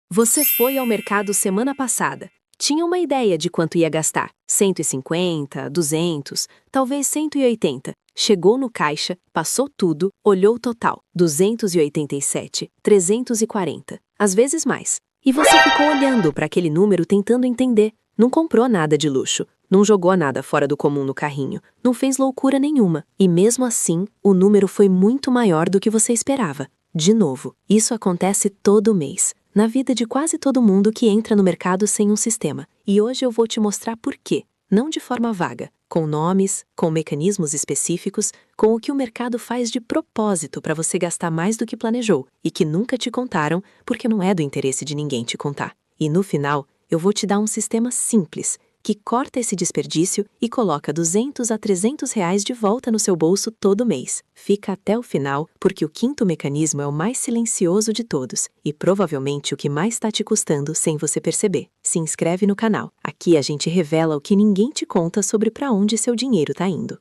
Você foi ao mercado semana passada. Tinha uma ideia de quanto ia gastar: 150, 200, talvez 180. Chegou no caixa, passou tudo, olhou o total: 287, 340, às vezes mais. E você ficou olhando para aquele número tentando entender. Não comprou nada de luxo, não jogou nada fora do comum no carrinho, não fez loucura nenhuma. E mesmo assim, o número foi muito maior do que você esperava. De novo, isso acontece todo mês, na vida de quase todo mundo que entra no mercado sem um sistema. E hoje eu vou te mostrar por quê. Não de forma vaga, com nomes, com mecanismos específicos, com o que o mercado faz de propósito para você gastar mais do que planejou e que nunca te contaram porque não é do interesse de ninguém te contar. E no final, eu vou te dar um sistema simples, que corta esse desperdício e coloca 200 a 300 reais de volta no seu bolso todo mês. Fica até o final, porque o quinto mecanismo é o mais silencioso de todos e provavelmente o que mais está te custando sem você perceber. Se inscreve no canal. Aqui a gente revela o que ninguém te conta sobre para onde seu dinheiro está indo.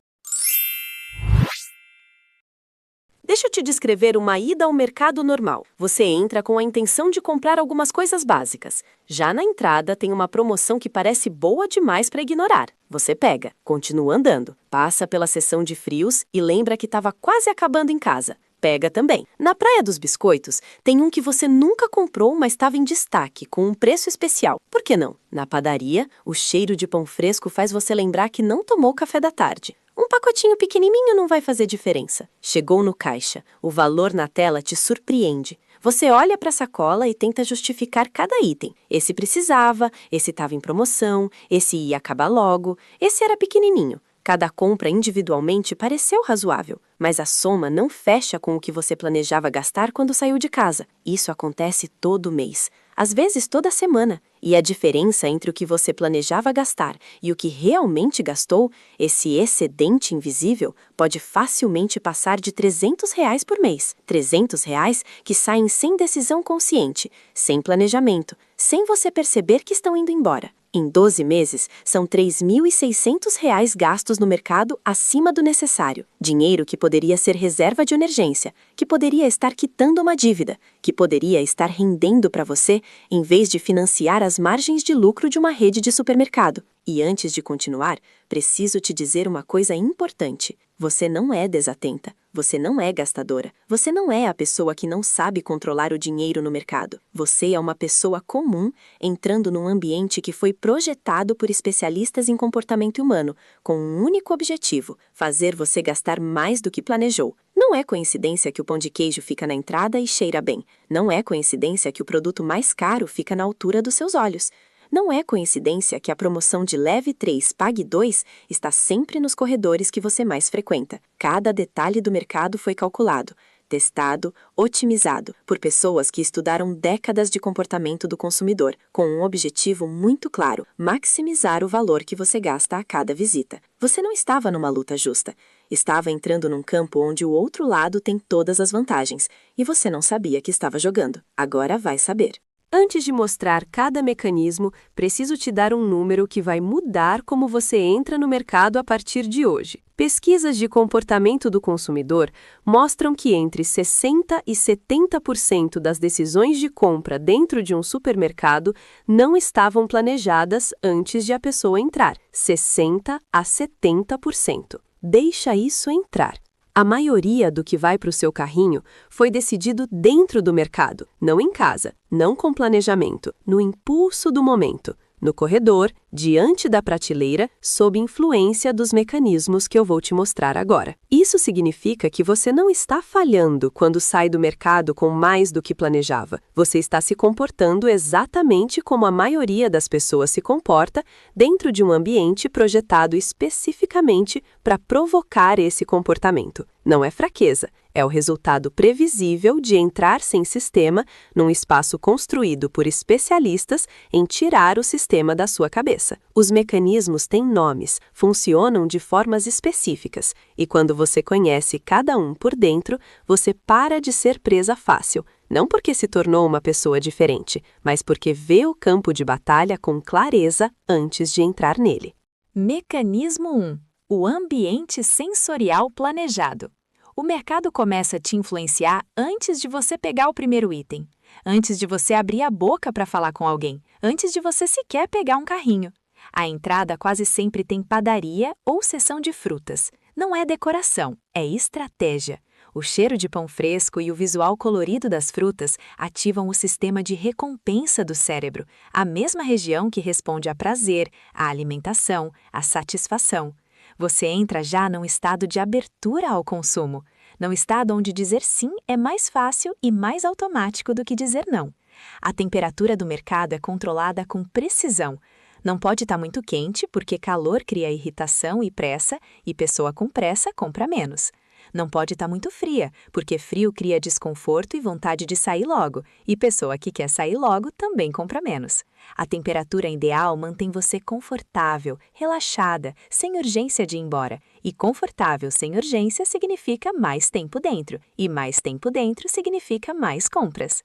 Deixa eu te descrever uma ida ao mercado normal. Você entra com a intenção de comprar algumas coisas básicas. Já na entrada tem uma promoção que parece boa demais para ignorar. Você pega, continua andando, passa pela seção de frios e lembra que estava quase acabando em casa. Pega também. Na Praia dos Biscoitos, tem um que você nunca comprou, mas estava em destaque, com um preço especial. Por que não? Na padaria, o cheiro de pão fresco faz você lembrar que não tomou café da tarde. Um pacotinho pequenininho não vai fazer diferença. Chegou no caixa. O valor na tela te surpreende. Você olha para a sacola e tenta justificar cada item. Esse precisava, esse estava em promoção, esse ia acabar logo, esse era pequenininho. Cada compra individualmente pareceu razoável, mas a soma não fecha com o que você planejava gastar quando saiu de casa. Isso acontece todo mês, às vezes toda semana. E a diferença entre o que você planejava gastar e o que realmente gastou, esse excedente invisível, pode facilmente passar de 300 reais por mês. 300 reais que saem sem decisão consciente, sem planejamento, sem você perceber que estão indo embora. Em 12 meses, são 3.600 reais gastos no mercado acima do necessário. Dinheiro que poderia ser reserva de emergência, que poderia estar quitando uma dívida, que poderia estar rendendo para você em vez de financiar as margens de lucro de uma rede de supermercado. E antes de continuar, preciso te dizer uma coisa importante. Você não é desatenta, você não é gastadora, você não é a pessoa que não sabe controlar o dinheiro no mercado. Você é uma pessoa comum entrando num ambiente que foi projetado por especialistas em comportamento humano, com um único objetivo: fazer você gastar mais do que planejou. Não é coincidência que o pão de queijo fica na entrada e cheira bem. Não é coincidência que o produto mais caro fica na altura dos seus olhos. Não é coincidência que a promoção de leve 3, pague 2 está sempre nos corredores que você mais frequenta. Cada detalhe do mercado foi calculado, testado, otimizado por pessoas que estudaram décadas de comportamento do consumidor, com um objetivo muito claro: maximizar o valor que você gasta a cada visita. Você não estava numa luta justa. Estava entrando num campo onde o outro lado tem todas as vantagens, e você não sabia que estava jogando. Agora vai saber. Antes de mostrar cada mecanismo, preciso te dar um número que vai mudar como você entra no mercado a partir de hoje. Pesquisas de comportamento do consumidor mostram que entre 60% e 70% das decisões de compra dentro de um supermercado não estavam planejadas antes de a pessoa entrar. 60% a 70%. Deixa isso entrar. A maioria do que vai para o seu carrinho foi decidido dentro do mercado, não em casa, não com planejamento, no impulso do momento, no corredor, diante da prateleira, sob influência dos mecanismos que eu vou te mostrar agora. Isso significa que você não está falhando quando sai do mercado com mais do que planejava. Você está se comportando exatamente como a maioria das pessoas se comporta dentro de um ambiente projetado especificamente para provocar esse comportamento. Não é fraqueza, é o resultado previsível de entrar sem sistema num espaço construído por especialistas em tirar o sistema da sua cabeça. Os mecanismos têm nomes, funcionam de formas específicas, e quando você conhece cada um por dentro, você para de ser presa fácil. Não porque se tornou uma pessoa diferente, mas porque vê o campo de batalha com clareza antes de entrar nele. Mecanismo 1. O ambiente sensorial planejado. O mercado começa a te influenciar antes de você pegar o primeiro item. antes de você abrir a boca para falar com alguém, antes de você sequer pegar um carrinho. A entrada quase sempre tem padaria ou seção de frutas. Não é decoração, é estratégia. O cheiro de pão fresco e o visual colorido das frutas ativam o sistema de recompensa do cérebro, a mesma região que responde a prazer, a alimentação, a satisfação. Você entra já num estado de abertura ao consumo, num estado onde dizer sim é mais fácil e mais automático do que dizer não. A temperatura do mercado é controlada com precisão. Não pode estar muito quente, porque calor cria irritação e pressa, e pessoa com pressa compra menos. Não pode estar muito fria, porque frio cria desconforto e vontade de sair logo, e pessoa que quer sair logo também compra menos. A temperatura ideal mantém você confortável, relaxada, sem urgência de ir embora. E confortável sem urgência significa mais tempo dentro, e mais tempo dentro significa mais compras.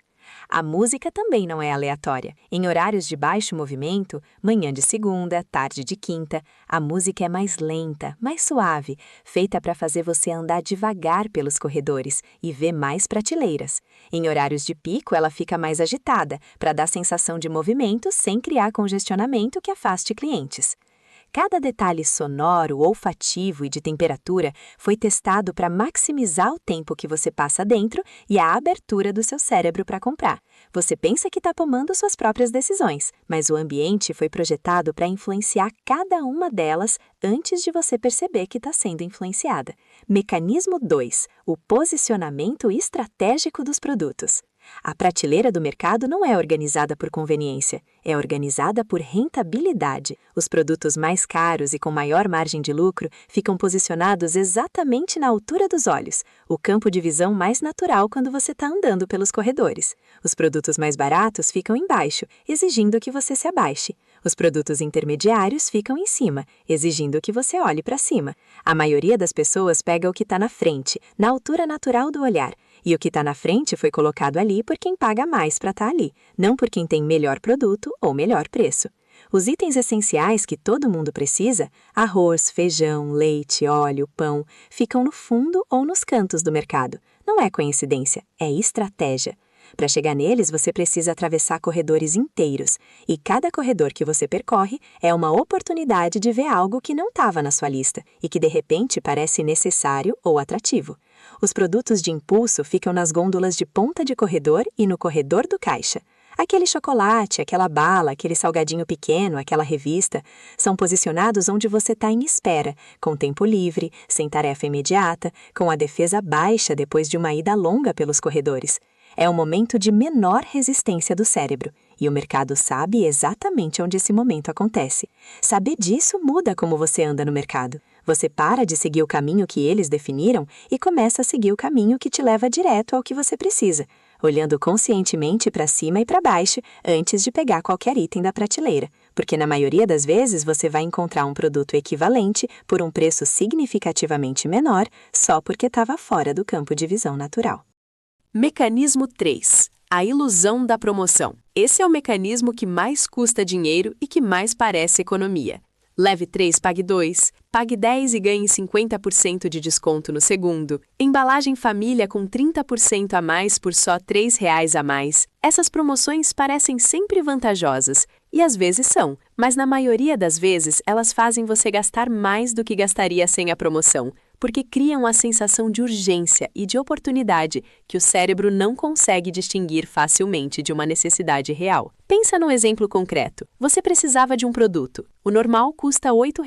A música também não é aleatória. Em horários de baixo movimento, manhã de segunda, tarde de quinta, a música é mais lenta, mais suave, feita para fazer você andar devagar pelos corredores e ver mais prateleiras. Em horários de pico, ela fica mais agitada, para dar sensação de movimento sem criar congestionamento que afaste clientes. Cada detalhe sonoro, olfativo e de temperatura foi testado para maximizar o tempo que você passa dentro e a abertura do seu cérebro para comprar. Você pensa que está tomando suas próprias decisões, mas o ambiente foi projetado para influenciar cada uma delas antes de você perceber que está sendo influenciada. Mecanismo 2. O posicionamento estratégico dos produtos. A prateleira do mercado não é organizada por conveniência, é organizada por rentabilidade. Os produtos mais caros e com maior margem de lucro ficam posicionados exatamente na altura dos olhos, o campo de visão mais natural quando você está andando pelos corredores. Os produtos mais baratos ficam embaixo, exigindo que você se abaixe. Os produtos intermediários ficam em cima, exigindo que você olhe para cima. A maioria das pessoas pega o que está na frente, na altura natural do olhar. E o que está na frente foi colocado ali por quem paga mais para estar ali, não por quem tem melhor produto ou melhor preço. Os itens essenciais que todo mundo precisa, arroz, feijão, leite, óleo, pão, ficam no fundo ou nos cantos do mercado. Não é coincidência, é estratégia. Para chegar neles, você precisa atravessar corredores inteiros, e cada corredor que você percorre é uma oportunidade de ver algo que não estava na sua lista e que de repente parece necessário ou atrativo. Os produtos de impulso ficam nas gôndolas de ponta de corredor e no corredor do caixa. Aquele chocolate, aquela bala, aquele salgadinho pequeno, aquela revista, são posicionados onde você está em espera, com tempo livre, sem tarefa imediata, com a defesa baixa depois de uma ida longa pelos corredores. É o momento de menor resistência do cérebro, e o mercado sabe exatamente onde esse momento acontece. Saber disso muda como você anda no mercado. Você para de seguir o caminho que eles definiram e começa a seguir o caminho que te leva direto ao que você precisa, olhando conscientemente para cima e para baixo antes de pegar qualquer item da prateleira, porque na maioria das vezes você vai encontrar um produto equivalente por um preço significativamente menor só porque estava fora do campo de visão natural. Mecanismo 3. A ilusão da promoção. Esse é o mecanismo que mais custa dinheiro e que mais parece economia. Leve 3, pague 2, pague 10 e ganhe 50% de desconto no segundo. Embalagem família com 30% a mais por só R$ 3 a mais. Essas promoções parecem sempre vantajosas, e às vezes são, mas na maioria das vezes elas fazem você gastar mais do que gastaria sem a promoção, porque criam a sensação de urgência e de oportunidade que o cérebro não consegue distinguir facilmente de uma necessidade real. Pensa num exemplo concreto. Você precisava de um produto. O normal custa R$ 8,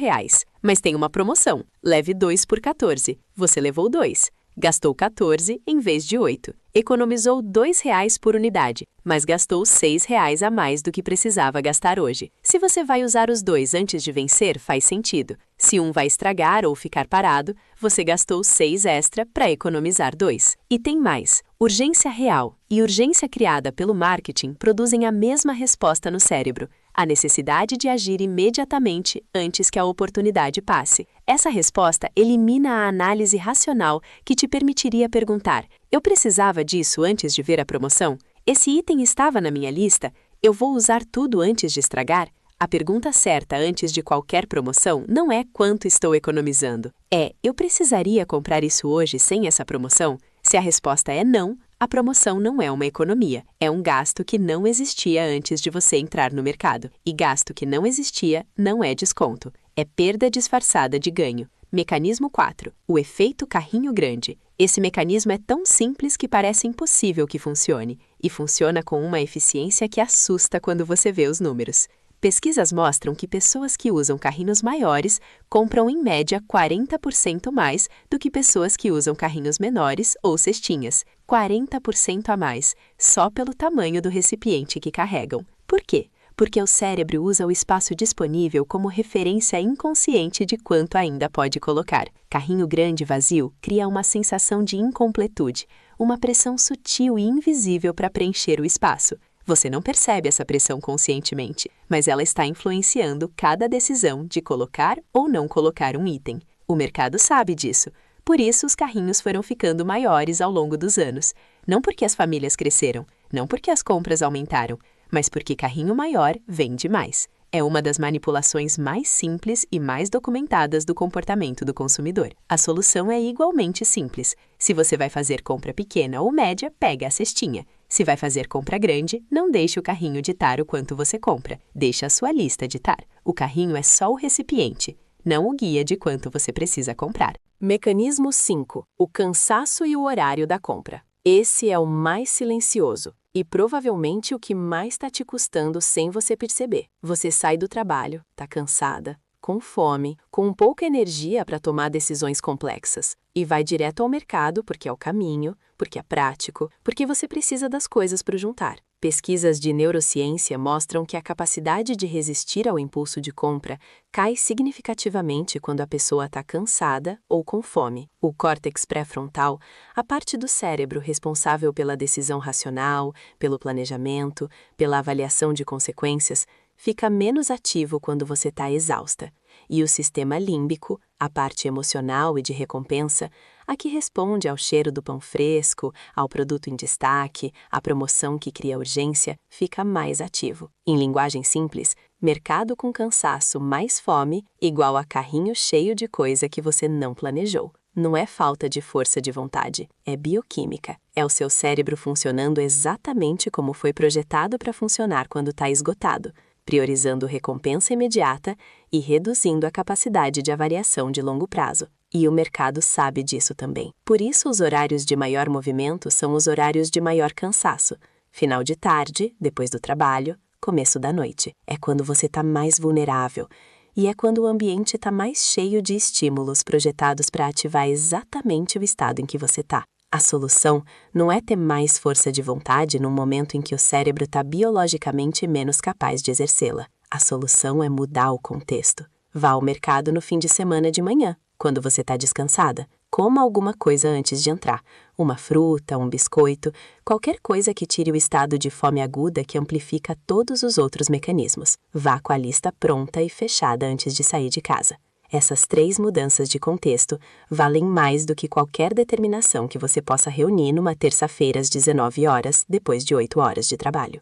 mas tem uma promoção. Leve 2 por 14. Você levou 2. Gastou 14 em vez de 8. Economizou R$ 2 por unidade, mas gastou R$ 6 a mais do que precisava gastar hoje. Se você vai usar os dois antes de vencer, faz sentido. Se um vai estragar ou ficar parado, você gastou 6 extra para economizar 2. E tem mais. Urgência real e urgência criada pelo marketing produzem a mesma resposta no cérebro. A necessidade de agir imediatamente antes que a oportunidade passe. Essa resposta elimina a análise racional que te permitiria perguntar: eu precisava disso antes de ver a promoção? Esse item estava na minha lista? Eu vou usar tudo antes de estragar? A pergunta certa antes de qualquer promoção não é quanto estou economizando. É, eu precisaria comprar isso hoje sem essa promoção? Se a resposta é não, A promoção não é uma economia, é um gasto que não existia antes de você entrar no mercado. E gasto que não existia não é desconto, é perda disfarçada de ganho. Mecanismo 4. O efeito carrinho grande. Esse mecanismo é tão simples que parece impossível que funcione, e funciona com uma eficiência que assusta quando você vê os números. Pesquisas mostram que pessoas que usam carrinhos maiores compram em média 40% mais do que pessoas que usam carrinhos menores ou cestinhas. 40% a mais, só pelo tamanho do recipiente que carregam. Por quê? Porque o cérebro usa o espaço disponível como referência inconsciente de quanto ainda pode colocar. Carrinho grande vazio cria uma sensação de incompletude, uma pressão sutil e invisível para preencher o espaço. Você não percebe essa pressão conscientemente, mas ela está influenciando cada decisão de colocar ou não colocar um item. O mercado sabe disso. Por isso, os carrinhos foram ficando maiores ao longo dos anos. Não porque as famílias cresceram, não porque as compras aumentaram, mas porque carrinho maior vende mais. É uma das manipulações mais simples e mais documentadas do comportamento do consumidor. A solução é igualmente simples. Se você vai fazer compra pequena ou média, pega a cestinha. Se vai fazer compra grande, não deixe o carrinho ditar o quanto você compra. Deixe a sua lista ditar. O carrinho é só o recipiente, não o guia de quanto você precisa comprar. Mecanismo 5. O cansaço e o horário da compra. Esse é o mais silencioso e provavelmente o que mais está te custando sem você perceber. Você sai do trabalho, está cansada, com fome, com pouca energia para tomar decisões complexas e vai direto ao mercado porque é o caminho, porque é prático, porque você precisa das coisas para juntar. Pesquisas de neurociência mostram que a capacidade de resistir ao impulso de compra cai significativamente quando a pessoa está cansada ou com fome. O córtex pré-frontal, a parte do cérebro responsável pela decisão racional, pelo planejamento, pela avaliação de consequências, fica menos ativo quando você está exausta. E o sistema límbico, a parte emocional e de recompensa, a que responde ao cheiro do pão fresco, ao produto em destaque, à promoção que cria urgência, fica mais ativo. Em linguagem simples, mercado com cansaço mais fome igual a carrinho cheio de coisa que você não planejou. Não é falta de força de vontade, é bioquímica. É o seu cérebro funcionando exatamente como foi projetado para funcionar quando está esgotado, priorizando recompensa imediata e reduzindo a capacidade de avaliação de longo prazo. E o mercado sabe disso também. Por isso, os horários de maior movimento são os horários de maior cansaço. Final de tarde, depois do trabalho, começo da noite. É quando você está mais vulnerável. E é quando o ambiente está mais cheio de estímulos projetados para ativar exatamente o estado em que você está. A solução não é ter mais força de vontade no momento em que o cérebro está biologicamente menos capaz de exercê-la. A solução é mudar o contexto. Vá ao mercado no fim de semana de manhã, quando você está descansada. Coma alguma coisa antes de entrar. Uma fruta, um biscoito, qualquer coisa que tire o estado de fome aguda que amplifica todos os outros mecanismos. Vá com a lista pronta e fechada antes de sair de casa. Essas 3 mudanças de contexto valem mais do que qualquer determinação que você possa reunir numa terça-feira às 19 horas, depois de 8 horas de trabalho.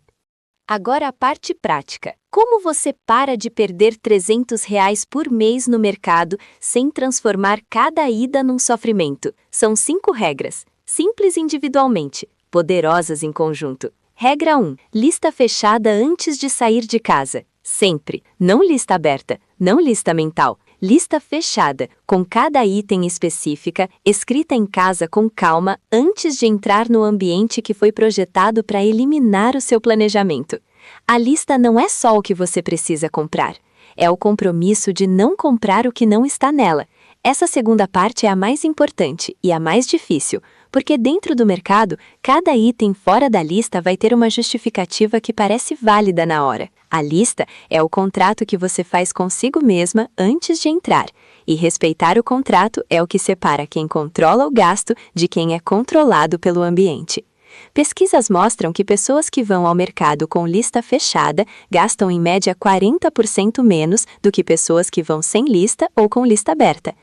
Agora a parte prática. Como você para de perder R$ 300 por mês no mercado sem transformar cada ida num sofrimento? São 5 regras, simples individualmente, poderosas em conjunto. Regra 1. Lista fechada antes de sair de casa. Sempre. Não lista aberta, não lista mental. Lista fechada, com cada item específica, escrita em casa com calma antes de entrar no ambiente que foi projetado para eliminar o seu planejamento. A lista não é só o que você precisa comprar, é o compromisso de não comprar o que não está nela. Essa segunda parte é a mais importante e a mais difícil, porque dentro do mercado, cada item fora da lista vai ter uma justificativa que parece válida na hora. A lista é o contrato que você faz consigo mesma antes de entrar, e respeitar o contrato é o que separa quem controla o gasto de quem é controlado pelo ambiente. Pesquisas mostram que pessoas que vão ao mercado com lista fechada gastam em média 40% menos do que pessoas que vão sem lista ou com lista aberta.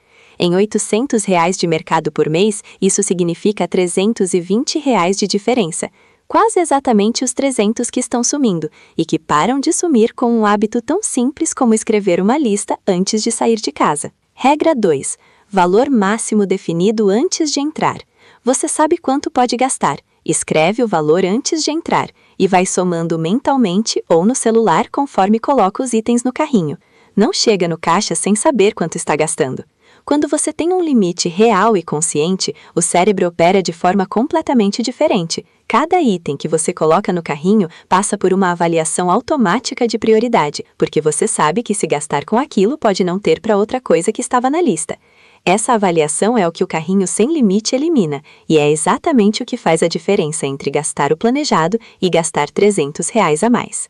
Em R$ 800 de mercado por mês, isso significa R$ 320 de diferença. Quase exatamente os 300 que estão sumindo, e que param de sumir com um hábito tão simples como escrever uma lista antes de sair de casa. Regra 2. Valor máximo definido antes de entrar. Você sabe quanto pode gastar, Escreve o valor antes de entrar e vai somando mentalmente ou no celular conforme coloca os itens no carrinho. Não chega no caixa sem saber quanto está gastando. Quando você tem um limite real e consciente, o cérebro opera de forma completamente diferente. Cada item que você coloca no carrinho passa por uma avaliação automática de prioridade, porque você sabe que se gastar com aquilo pode não ter para outra coisa que estava na lista. Essa avaliação é o que o carrinho sem limite elimina, e é exatamente o que faz a diferença entre gastar o planejado e gastar R$ 300 a mais.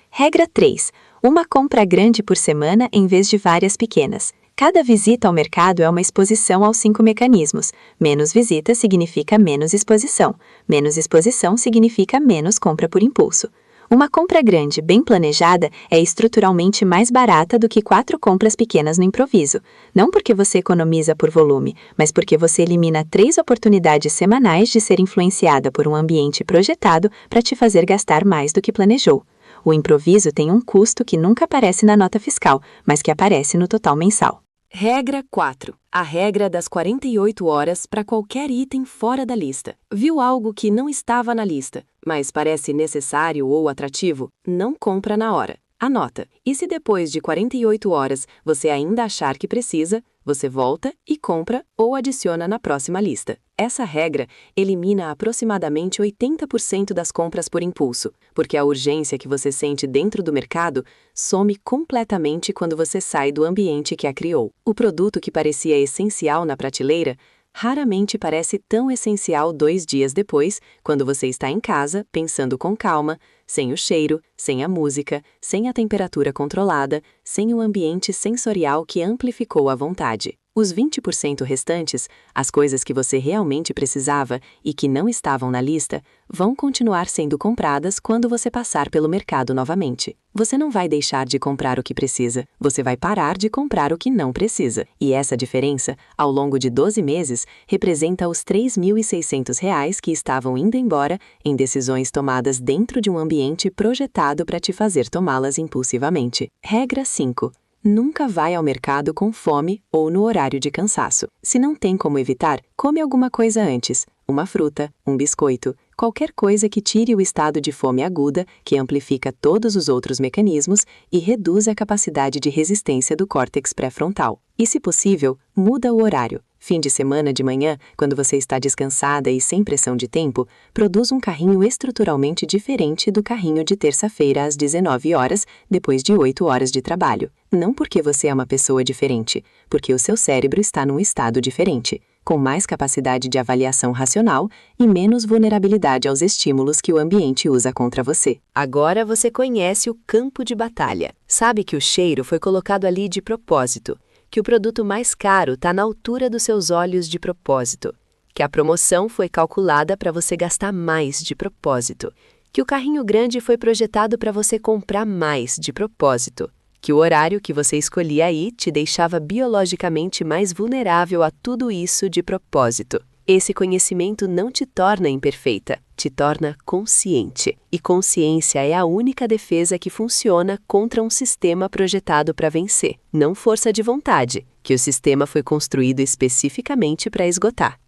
Regra 3. Uma compra grande por semana em vez de várias pequenas. Cada visita ao mercado é uma exposição aos 5 mecanismos. Menos visita significa menos exposição. Menos exposição significa menos compra por impulso. Uma compra grande, bem planejada, é estruturalmente mais barata do que 4 compras pequenas no improviso. Não porque você economiza por volume, mas porque você elimina 3 oportunidades semanais de ser influenciada por um ambiente projetado para te fazer gastar mais do que planejou. O improviso tem um custo que nunca aparece na nota fiscal, mas que aparece no total mensal. Regra 4. A regra das 48 horas para qualquer item fora da lista. Viu algo que não estava na lista, mas parece necessário ou atrativo? Não compra na hora. Anota. E se depois de 48 horas você ainda achar que precisa, você volta e compra ou adiciona na próxima lista. Essa regra elimina aproximadamente 80% das compras por impulso, porque a urgência que você sente dentro do mercado some completamente quando você sai do ambiente que a criou. O produto que parecia essencial na prateleira raramente parece tão essencial 2 dias depois, quando você está em casa, pensando com calma, sem o cheiro, sem a música, sem a temperatura controlada, sem o ambiente sensorial que amplificou a vontade. Os 20% restantes, as coisas que você realmente precisava e que não estavam na lista, vão continuar sendo compradas quando você passar pelo mercado novamente. Você não vai deixar de comprar o que precisa, você vai parar de comprar o que não precisa. E essa diferença, ao longo de 12 meses, representa os R$ 3.600 que estavam indo embora em decisões tomadas dentro de um ambiente projetado para te fazer tomá-las impulsivamente. Regra 5. Nunca vai ao mercado com fome ou no horário de cansaço. Se não tem como evitar, come alguma coisa antes. Uma fruta, um biscoito, qualquer coisa que tire o estado de fome aguda, que amplifica todos os outros mecanismos e reduz a capacidade de resistência do córtex pré-frontal. E, se possível, muda o horário. Fim de semana de manhã, quando você está descansada e sem pressão de tempo, produz um carrinho estruturalmente diferente do carrinho de terça-feira às 19 horas, depois de 8 horas de trabalho. Não porque você é uma pessoa diferente, porque o seu cérebro está num estado diferente, com mais capacidade de avaliação racional e menos vulnerabilidade aos estímulos que o ambiente usa contra você. Agora você conhece o campo de batalha. Sabe que o cheiro foi colocado ali de propósito, que o produto mais caro está na altura dos seus olhos de propósito, que a promoção foi calculada para você gastar mais de propósito, que o carrinho grande foi projetado para você comprar mais de propósito, que o horário que você escolhia aí te deixava biologicamente mais vulnerável a tudo isso de propósito. Esse conhecimento não te torna imperfeita, te torna consciente. E consciência é a única defesa que funciona contra um sistema projetado para vencer, não força de vontade, que o sistema foi construído especificamente para esgotar.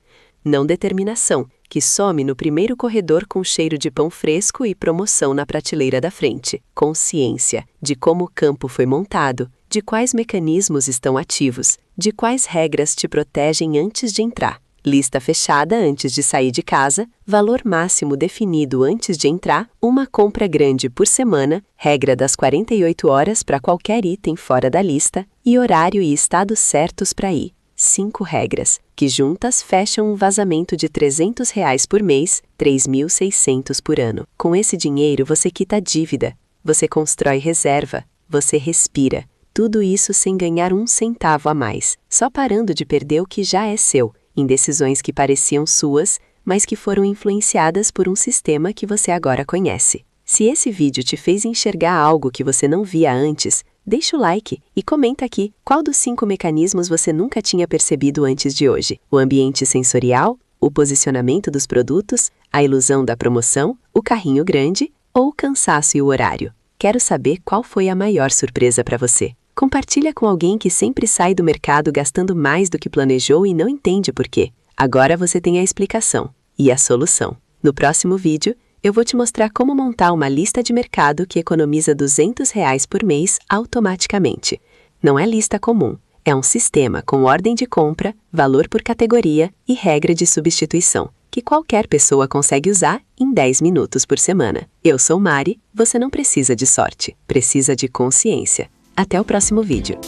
Não determinação, que some no primeiro corredor com cheiro de pão fresco e promoção na prateleira da frente. Consciência de como o campo foi montado, de quais mecanismos estão ativos, de quais regras te protegem antes de entrar. Lista fechada antes de sair de casa, valor máximo definido antes de entrar, uma compra grande por semana, regra das 48 horas para qualquer item fora da lista e horário e estado certos para ir. 5 regras, que juntas fecham um vazamento de R$ 300 por mês, R$ 3.600 por ano. Com esse dinheiro você quita a dívida, você constrói reserva, você respira. Tudo isso sem ganhar um centavo a mais, só parando de perder o que já é seu, em decisões que pareciam suas, mas que foram influenciadas por um sistema que você agora conhece. Se esse vídeo te fez enxergar algo que você não via antes, deixa o like e comenta aqui qual dos 5 mecanismos você nunca tinha percebido antes de hoje. O ambiente sensorial, o posicionamento dos produtos, a ilusão da promoção, o carrinho grande ou o cansaço e o horário. Quero saber qual foi a maior surpresa para você. Compartilha com alguém que sempre sai do mercado gastando mais do que planejou e não entende por quê. Agora você tem a explicação e a solução. No próximo vídeo, eu vou te mostrar como montar uma lista de mercado que economiza R$ 200 por mês automaticamente. Não é lista comum, é um sistema com ordem de compra, valor por categoria e regra de substituição, que qualquer pessoa consegue usar em 10 minutos por semana. Eu sou Mari, você não precisa de sorte, precisa de consciência. Até o próximo vídeo.